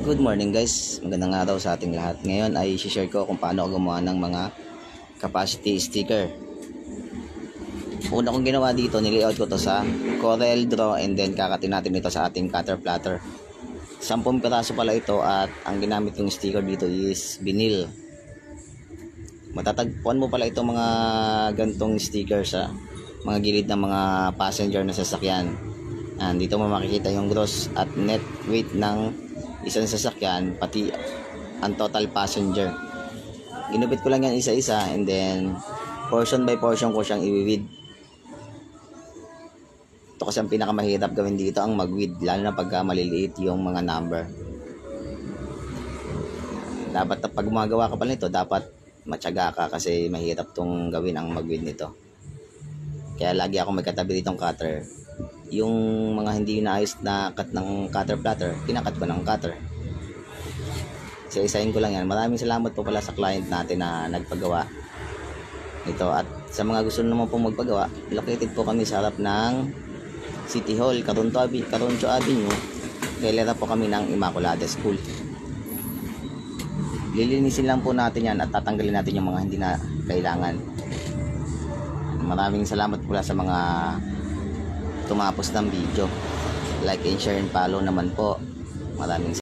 Good morning guys, magandang araw sa ating lahat. Ngayon ay share ko kung paano gumawa ng mga capacity sticker. Una kong ginawa dito, nilayout ko to sa Corel Draw and then kakatin natin ito sa ating cutter platter. 10 piraso pala ito at ang ginamit kong sticker dito is vinyl. Matatagpuan mo pala itong mga gantong sticker sa mga gilid ng mga passenger na sasakyan. And dito mo makikita yung gross at net weight ng isang sasakyan, pati ang total passenger. Ginupit ko lang yan isa-isa and then portion by portion ko siyang i-weed. Ito kasi ang pinakamahirap gawin dito, ang mag-weed, lalo na pagka maliliit yung mga number. Dapat pag gumagawa ka pa nito, dapat matyaga ka kasi mahirap tong gawin ang mag-weed nito. Kaya lagi ako may katabi ditong cutter. Yung mga hindi naayos na cut ng cutter platter, kinakat ko ng cutter. Isa-isahin ko lang yan. Maraming salamat po pala sa client natin na nagpagawa ito. At sa mga gusto naman po magpagawa, located po kami sa harap ng City Hall, Caroncho Avenue. Kailera po kami ng Immaculada School. Lilinisin lang po natin yan at tatanggalin natin yung mga hindi na kailangan. Maraming salamat pala sa mga tumapos ng video. Like and share and follow naman po. Maraming